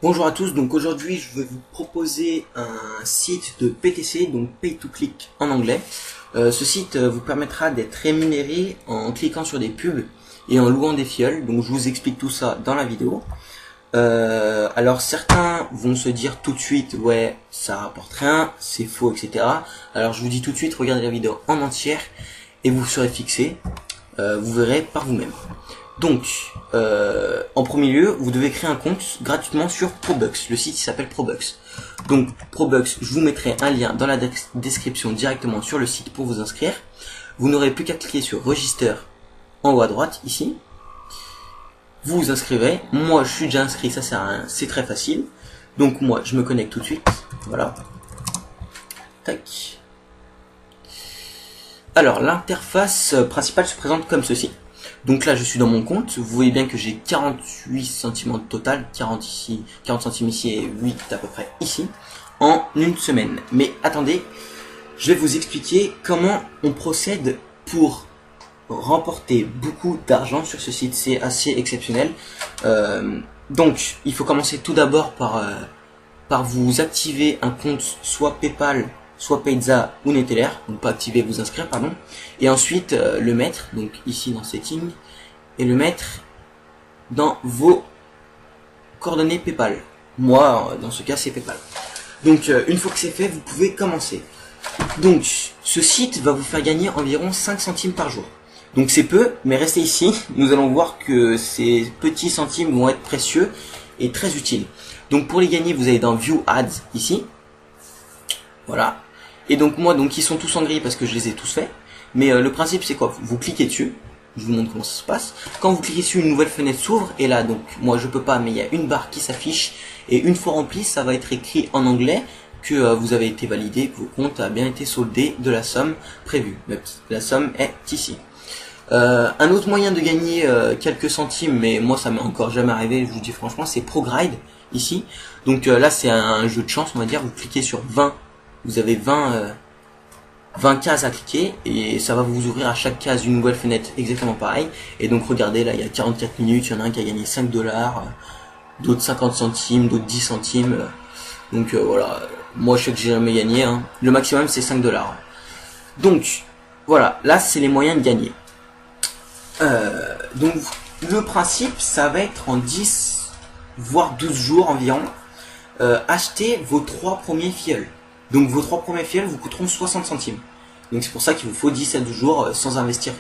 Bonjour à tous, donc aujourd'hui je vais vous proposer un site de PTC, donc Pay to Click en anglais. Ce site vous permettra d'être rémunéré en cliquant sur des pubs et en louant des fioles, donc je vous explique tout ça dans la vidéo. Alors certains vont se dire tout de suite, ouais ça rapporte rien, c'est faux, etc. Alors je vous dis tout de suite, regardez la vidéo en entière et vous serez fixé, vous verrez par vous-même. Donc, en premier lieu, vous devez créer un compte gratuitement sur Probux. Le site il s'appelle Probux. Donc, Probux, je vous mettrai un lien dans la description directement sur le site pour vous inscrire. Vous n'aurez plus qu'à cliquer sur Register en haut à droite, ici. Vous vous inscrivez. Moi, je suis déjà inscrit, ça sert à rien, c'est très facile. Donc, moi, je me connecte tout de suite. Voilà. Tac. Alors, l'interface principale se présente comme ceci. Donc là, je suis dans mon compte. Vous voyez bien que j'ai 48 centimes en total. 40 ici, 40 centimes ici et 8 à peu près ici. En une semaine. Mais attendez, je vais vous expliquer comment on procède pour remporter beaucoup d'argent sur ce site. C'est assez exceptionnel. Donc, il faut commencer tout d'abord par vous activer un compte soit PayPal, soit Payza ou Neteller, donc pas activer, vous inscrire, pardon, et ensuite le mettre, donc ici dans Settings, et le mettre dans vos coordonnées PayPal. Moi, dans ce cas, c'est PayPal. Donc, une fois que c'est fait, vous pouvez commencer. Donc, ce site va vous faire gagner environ 5 centimes par jour. Donc c'est peu, mais restez ici, nous allons voir que ces petits centimes vont être précieux et très utiles. Donc pour les gagner, vous allez dans View Ads ici. Voilà. Et donc moi, donc ils sont tous en gris parce que je les ai tous faits. Mais le principe c'est quoi? Vous cliquez dessus. Je vous montre comment ça se passe. Quand vous cliquez dessus, une nouvelle fenêtre s'ouvre. Et là, donc moi je peux pas, mais il y a une barre qui s'affiche. Et une fois rempli, ça va être écrit en anglais que vous avez été validé, que votre compte a bien été soldé de la somme prévue. La somme est ici. Un autre moyen de gagner quelques centimes, mais moi ça m'est encore jamais arrivé, je vous dis franchement, c'est ProGride ici. Donc là c'est un jeu de chance, on va dire. Vous cliquez sur 20, vous avez 20 cases à cliquer et ça va vous ouvrir à chaque case une nouvelle fenêtre exactement pareil. Et donc regardez, là il y a 44 minutes, il y en a un qui a gagné 5 dollars, d'autres 50 centimes, d'autres 10 centimes. Donc voilà, moi je sais que j'ai jamais gagné, hein. Le maximum c'est 5 dollars. Donc voilà, là c'est les moyens de gagner. Donc le principe ça va être en 10 voire 12 jours environ, acheter vos 3 premiers fioles. Donc vos 3 premiers fioles vous coûteront 60 centimes. Donc c'est pour ça qu'il vous faut 10 à 12 jours sans investir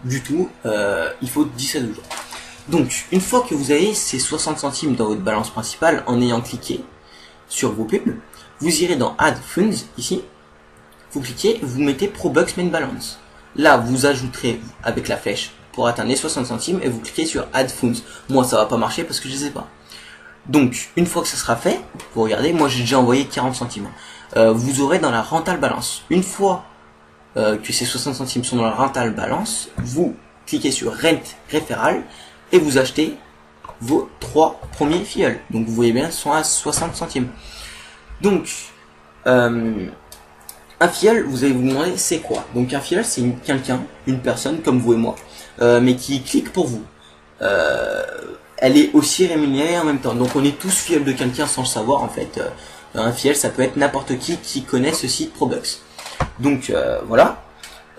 du tout, il faut 10 à 12 jours. Donc une fois que vous avez ces 60 centimes dans votre balance principale en ayant cliqué sur vos pubs, vous irez dans Add Funds ici, vous cliquez, vous mettez Probux Main Balance. Là vous ajouterez avec la flèche pour atteindre les 60 centimes et vous cliquez sur Add Funds. Moi ça va pas marcher parce que je les ai pas. Donc une fois que ça sera fait, vous regardez, moi j'ai déjà envoyé 40 centimes. Vous aurez dans la Rental Balance. Une fois que ces 60 centimes sont dans la Rental Balance, vous cliquez sur Rent Referral et vous achetez vos 3 premiers fioles. Donc vous voyez bien, ils sont à 60 centimes. Donc un fiole, vous allez vous demander c'est quoi? Donc un fiole c'est quelqu'un, une personne comme vous et moi, mais qui clique pour vous. Elle est aussi rémunérée en même temps. Donc on est tous fioles de quelqu'un sans le savoir en fait. Un fiole ça peut être n'importe qui connaît ce site Probux. Donc voilà.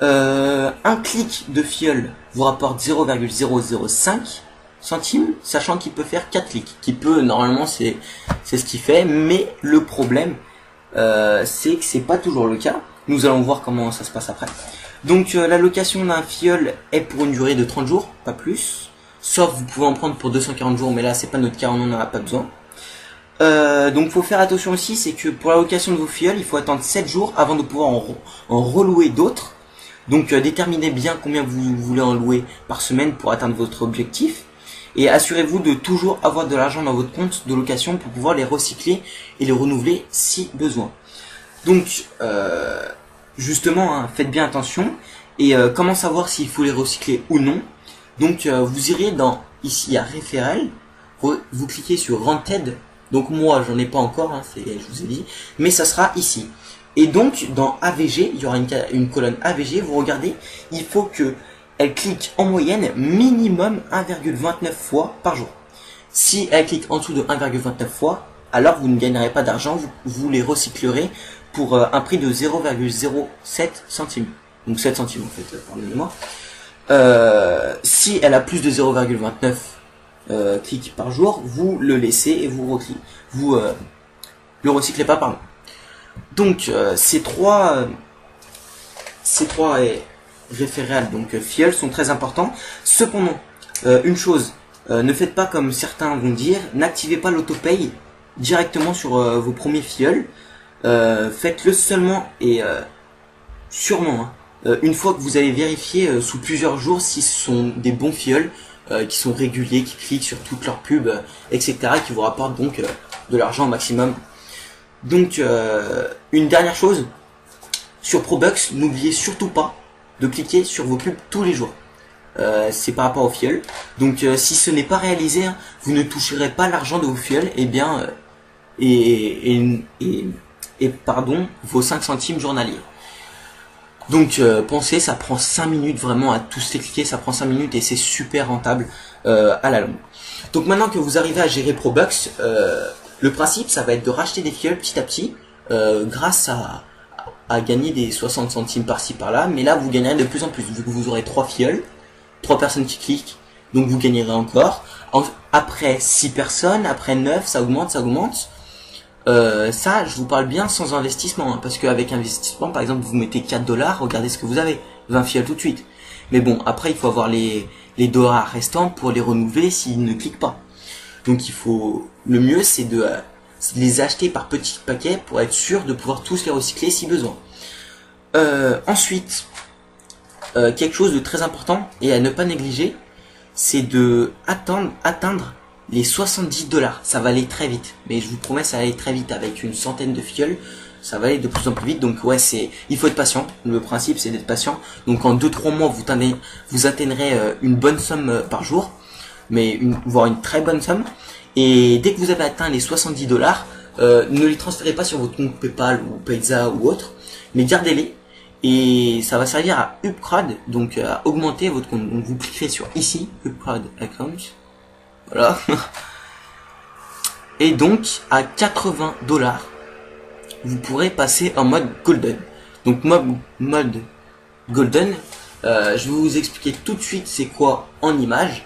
Un clic de fiole vous rapporte 0,005 centimes, sachant qu'il peut faire 4 clics. Qui peut, normalement c'est ce qu'il fait, mais le problème c'est que c'est pas toujours le cas. Nous allons voir comment ça se passe après. Donc la location d'un fiole est pour une durée de 30 jours, pas plus. Sauf vous pouvez en prendre pour 240 jours, mais là c'est pas notre cas, on n'en a pas besoin. Donc faut faire attention aussi, c'est que pour la location de vos fioles, il faut attendre 7 jours avant de pouvoir en relouer d'autres. Donc déterminez bien combien vous voulez en louer par semaine pour atteindre votre objectif. Et assurez-vous de toujours avoir de l'argent dans votre compte de location pour pouvoir les recycler et les renouveler si besoin. Donc justement, hein, faites bien attention. Et comment savoir s'il faut les recycler ou non? Donc vous irez dans, ici à Referral, vous cliquez sur Rented. Donc moi j'en ai pas encore, hein, je vous ai dit, mais ça sera ici. Et donc dans AVG, il y aura une colonne AVG, vous regardez, il faut que elle clique en moyenne minimum 1,29 fois par jour. Si elle clique en dessous de 1,29 fois, alors vous ne gagnerez pas d'argent, vous les recyclerez pour un prix de 0,07 centimes. Donc 7 centimes en fait, pardonnez-moi. Si elle a plus de 0,29 clics par jour, vous le laissez et vous le recyclez pas, pardon. Donc ces trois référals, donc filleuls, sont très importants. Cependant, une chose, ne faites pas comme certains vont dire, n'activez pas l'autopay directement sur vos premiers filleuls. Faites-le seulement et sûrement une fois que vous avez vérifié sous plusieurs jours si ce sont des bons filleuls qui sont réguliers, qui cliquent sur toutes leurs pubs, etc., qui vous rapportent donc de l'argent au maximum. Donc une dernière chose, sur Probux, n'oubliez surtout pas de cliquer sur vos pubs tous les jours. C'est par rapport aux filleuls. Donc si ce n'est pas réalisé, vous ne toucherez pas l'argent de vos filleuls, et pardon, vos 5 centimes journaliers. Donc pensez, ça prend 5 minutes vraiment à tous les cliquer, ça prend 5 minutes et c'est super rentable à la longue. Donc maintenant que vous arrivez à gérer Probux, le principe ça va être de racheter des filleuls petit à petit grâce à gagner des 60 centimes par-ci par-là, mais là vous gagnerez de plus en plus vu que vous aurez 3 filleuls, 3 personnes qui cliquent, donc vous gagnerez encore. Après 6 personnes, après 9, ça augmente, ça augmente. Ça, je vous parle bien sans investissement, parce qu'avec investissement, par exemple, vous mettez 4 $, regardez ce que vous avez, 20 filleuls tout de suite. Mais bon, après, il faut avoir les dollars restants pour les renouveler s'ils ne cliquent pas. Donc, le mieux, c'est de les acheter par petits paquets pour être sûr de pouvoir tous les recycler si besoin. Ensuite, quelque chose de très important et à ne pas négliger, c'est de atteindre les 70 $. Ça va aller très vite, mais je vous promets, ça va aller très vite avec une centaine de filleuls. Ça va aller de plus en plus vite, donc ouais, il faut être patient. Le principe, c'est d'être patient. Donc en 2-3 mois, vous atteindrez une bonne somme par jour, voire une très bonne somme. Et dès que vous avez atteint les 70 $, ne les transférez pas sur votre compte PayPal ou Payza ou autre, mais gardez-les. Et ça va servir à upgrade, donc à augmenter votre compte. Donc vous cliquerez sur ici, upgrade account. Voilà. Et donc, à 80 $, vous pourrez passer en mode golden. Donc, mode golden, je vais vous expliquer tout de suite c'est quoi en image.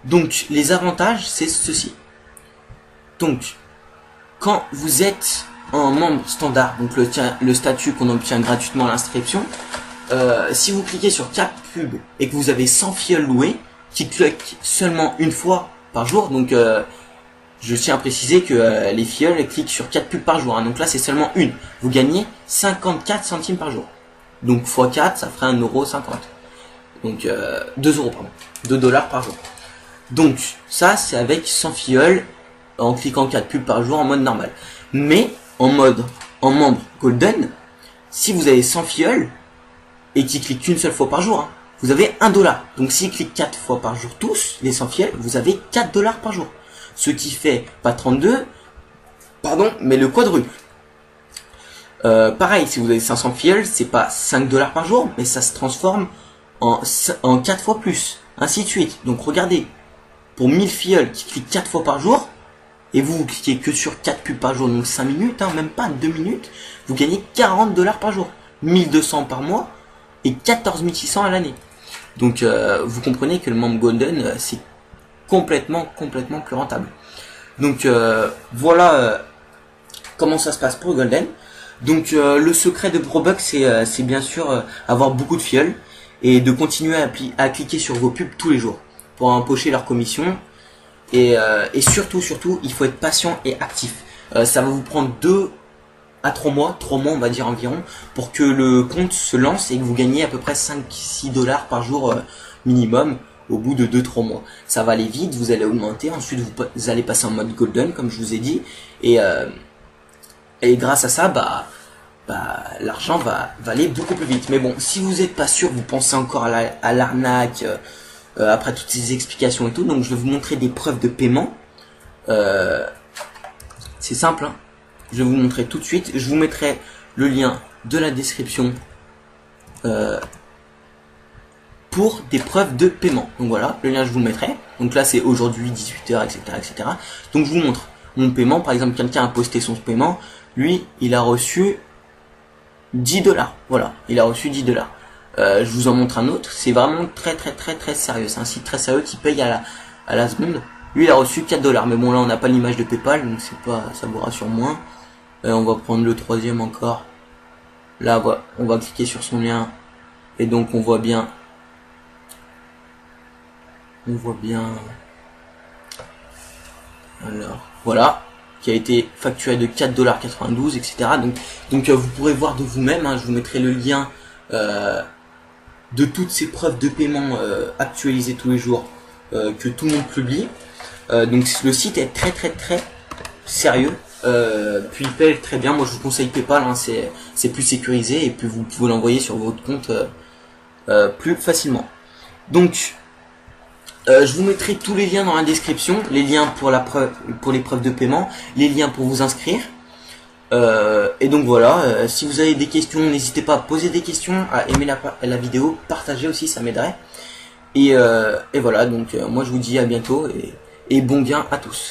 Donc, les avantages, c'est ceci. Donc, quand vous êtes en membre standard, donc le statut qu'on obtient gratuitement à l'inscription, si vous cliquez sur 4 pubs et que vous avez 100 filleuls loués, qui cliquent seulement une fois par jour, donc je tiens à préciser que les filleuls cliquent sur 4 pubs par jour, donc là c'est seulement une, vous gagnez 54 centimes par jour, donc x 4 ça ferait 1,50 €, donc 2 €, pardon, 2 $ par jour. Donc ça c'est avec 100 filleuls en cliquant 4 pubs par jour en mode normal. Mais en membre golden, si vous avez 100 filleuls et qui cliquent qu'une seule fois par jour, vous avez 1 $. Donc s'ils cliquent 4 fois par jour tous, les 100 filleuls, vous avez 4 $ par jour. Ce qui fait pas 32, pardon, mais le quadruple. Pareil, si vous avez 500 filleuls, c'est pas 5 $ par jour, mais ça se transforme en 4 fois plus, ainsi de suite. Donc regardez, pour 1000 filleuls qui cliquent 4 fois par jour, et vous cliquez que sur 4 pubs par jour, donc 5 minutes, même pas 2 minutes, vous gagnez 40 $ par jour, 1200 par mois, et 14 600 à l'année. Donc vous comprenez que le membre golden c'est complètement plus rentable. Donc voilà comment ça se passe pour golden. Donc le secret de Probux c'est bien sûr avoir beaucoup de filleuls et de continuer à cliquer sur vos pubs tous les jours pour empocher leur commission. Et surtout il faut être patient et actif. Ça va vous prendre 2 à 3 mois on va dire environ, pour que le compte se lance et que vous gagnez à peu près 5-6 $ par jour minimum au bout de 2-3 mois. Ça va aller vite, vous allez augmenter, ensuite vous allez passer en mode golden comme je vous ai dit, et grâce à ça, l'argent va aller beaucoup plus vite. Mais bon, si vous n'êtes pas sûr, vous pensez encore à l'arnaque, après toutes ces explications et tout, donc je vais vous montrer des preuves de paiement. C'est simple, je vais vous montrer tout de suite. Je vous mettrai le lien de la description pour des preuves de paiement. Donc voilà, le lien je vous le mettrai. Donc là c'est aujourd'hui 18h, etc., etc. Donc je vous montre mon paiement. Par exemple, quelqu'un a posté son paiement, lui il a reçu 10$. Voilà, il a reçu 10$. Je vous en montre un autre. C'est vraiment très sérieux. C'est un site très sérieux qui paye à la seconde. Lui il a reçu 4$. Mais bon, là on n'a pas l'image de PayPal, donc c'est pas, ça vous rassure moins. On va prendre le troisième encore. Là on va cliquer sur son lien. Et donc on voit bien. Alors voilà, qui a été facturé de 4,92$, etc. Donc vous pourrez voir de vous-même, hein, je vous mettrai le lien de toutes ces preuves de paiement actualisées tous les jours que tout le monde publie. Donc le site est très sérieux, puis il paye très bien. Moi je vous conseille PayPal, hein, c'est plus sécurisé et puis vous pouvez l'envoyer sur votre compte plus facilement. Donc je vous mettrai tous les liens dans la description, les liens pour les preuves de paiement, les liens pour vous inscrire. Et donc voilà, si vous avez des questions, n'hésitez pas à poser des questions, à aimer la vidéo, partager aussi, ça m'aiderait. Et voilà, donc moi je vous dis à bientôt et bon gain à tous.